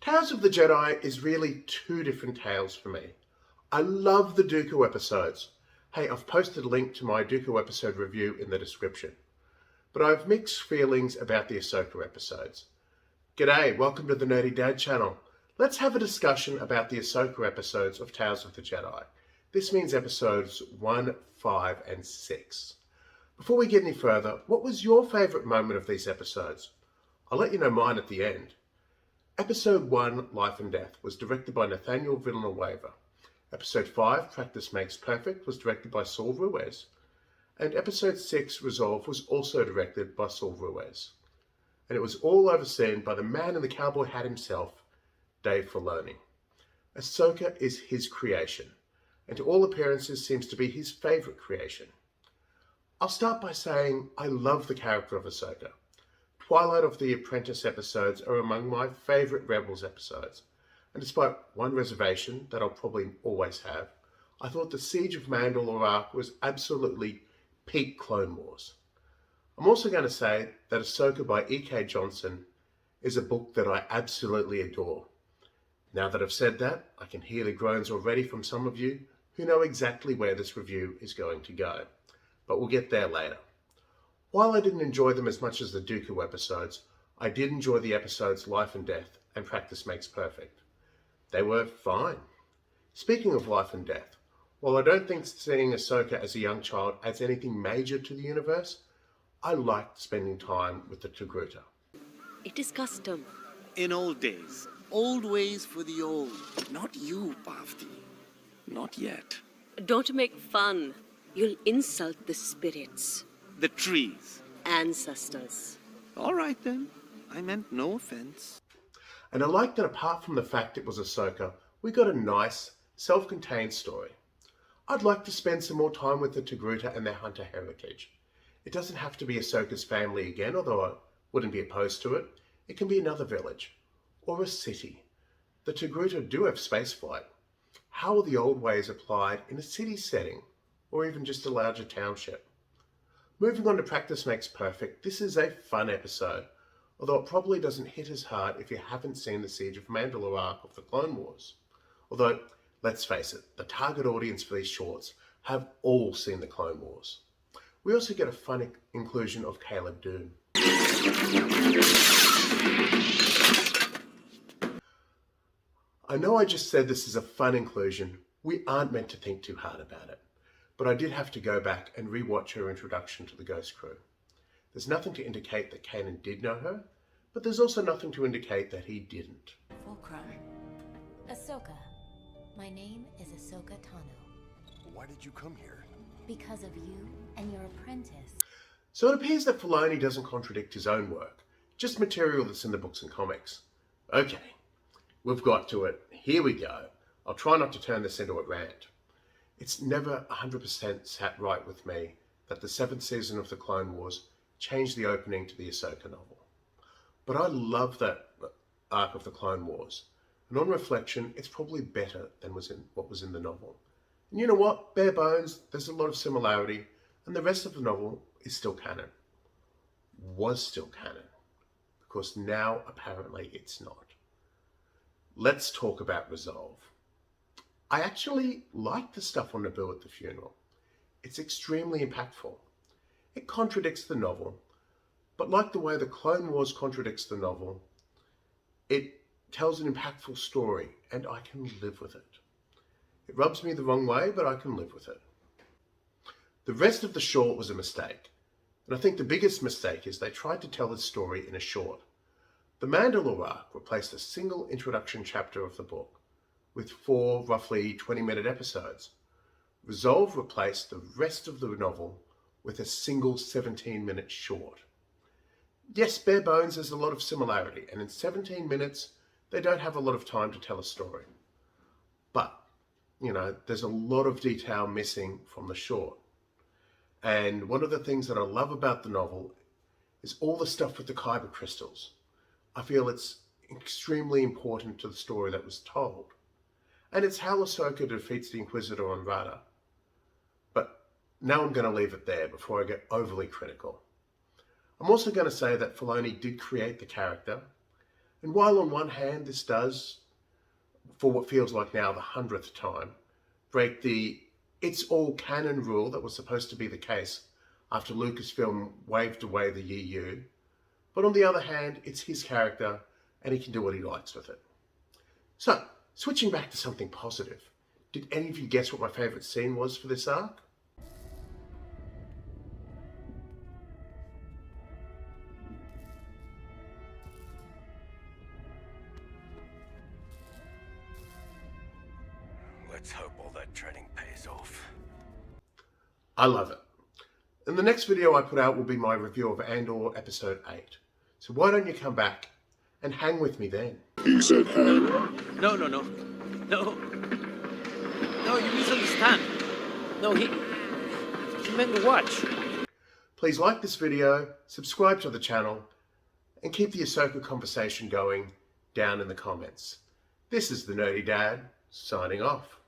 Tales of the Jedi is really two different tales for me. I love the Dooku episodes. Hey, I've posted a link to my Dooku episode review in the description. But I have mixed feelings about the Ahsoka episodes. G'day, welcome to the Nerdy Dad channel. Let's have a discussion about the Ahsoka episodes of Tales of the Jedi. This means episodes 1, 5 and 6. Before we get any further, what was your favourite moment of these episodes? I'll let you know mine at the end. Episode 1, Life and Death, was directed by Nathaniel Villanueva. Episode 5, Practice Makes Perfect, was directed by Saul Ruiz. And Episode 6, Resolve, was also directed by Saul Ruiz. And it was all overseen by the man in the cowboy hat himself, Dave Filoni. Ahsoka is his creation, and to all appearances seems to be his favourite creation. I'll start by saying I love the character of Ahsoka. Twilight of the Apprentice episodes are among my favourite Rebels episodes, and despite one reservation that I'll probably always have, I thought the Siege of Mandalore arc was absolutely peak Clone Wars. I'm also going to say that Ahsoka by E.K. Johnston is a book that I absolutely adore. Now that I've said that, I can hear the groans already from some of you who know exactly where this review is going to go, but we'll get there later. While I didn't enjoy them as much as the Dooku episodes, I did enjoy the episodes Life and Death and Practice Makes Perfect. They were fine. Speaking of life and death, while I don't think seeing Ahsoka as a young child adds anything major to the universe, I liked spending time with the Togruta. It is custom. In old days. Old ways for the old. Not you, Bhavti. Not yet. Don't make fun. You'll insult the spirits. The trees. Ancestors. All right then. I meant no offense. And I liked that apart from the fact it was Ahsoka, we got a nice, self-contained story. I'd like to spend some more time with the Togruta and their hunter heritage. It doesn't have to be Ahsoka's family again, although I wouldn't be opposed to it. It can be another village. Or a city. The Togruta do have spaceflight. How are the old ways applied in a city setting, or even just a larger township? Moving on to Practice Makes Perfect, this is a fun episode, although it probably doesn't hit as hard if you haven't seen the Siege of Mandalore arc of the Clone Wars. Although, let's face it, the target audience for these shorts have all seen the Clone Wars. We also get a fun inclusion of Caleb Dune. I know I just said this is a fun inclusion. We aren't meant to think too hard about it. But I did have to go back and rewatch her introduction to the Ghost Crew. There's nothing to indicate that Kanan did know her, but there's also nothing to indicate that he didn't. Fulcrum. Ahsoka. My name is Ahsoka Tano. Why did you come here? Because of you and your apprentice. So it appears that Filoni doesn't contradict his own work, just material that's in the books and comics. Okay, we've got to it. Here we go. I'll try not to turn this into a rant. It's never 100% sat right with me that the 7th season of the Clone Wars changed the opening to the Ahsoka novel. But I love that arc of the Clone Wars, and on reflection, it's probably better than what was in the novel. And you know what? Bare bones, there's a lot of similarity, and the rest of the novel is still canon. Was still canon, because now apparently it's not. Let's talk about Resolve. I actually like the stuff on Naboo at the funeral. It's extremely impactful. It contradicts the novel, but like the way the Clone Wars contradicts the novel, it tells an impactful story, and I can live with it. It rubs me the wrong way, but I can live with it. The rest of the short was a mistake, and I think the biggest mistake is they tried to tell the story in a short. The Mandalore arc replaced a single introduction chapter of the book, with 4 roughly 20-minute episodes. Resolve replaced the rest of the novel with a single 17-minute short. Yes, bare bones, there's a lot of similarity, and in 17 minutes, they don't have a lot of time to tell a story. But, you know, there's a lot of detail missing from the short. And one of the things that I love about the novel is all the stuff with the kyber crystals. I feel it's extremely important to the story that was told. And it's how Ahsoka defeats the Inquisitor on Rada. But now I'm going to leave it there before I get overly critical. I'm also going to say that Filoni did create the character, And while on one hand this does, for what feels like now the 100th time, break the it's all canon rule that was supposed to be the case after Lucasfilm waved away the EU, but on the other hand, it's his character and he can do what he likes with it. So, switching back to something positive, did any of you guess what my favourite scene was for this arc? Let's hope all that training pays off. I love it. And the next video I put out will be my review of Andor Episode 8. So why don't you come back and hang with me then? He said hang. No, you misunderstand. No, he meant to watch. Please like this video, subscribe to the channel, and keep the Ahsoka conversation going down in the comments. This is the Nerdy Dad, signing off.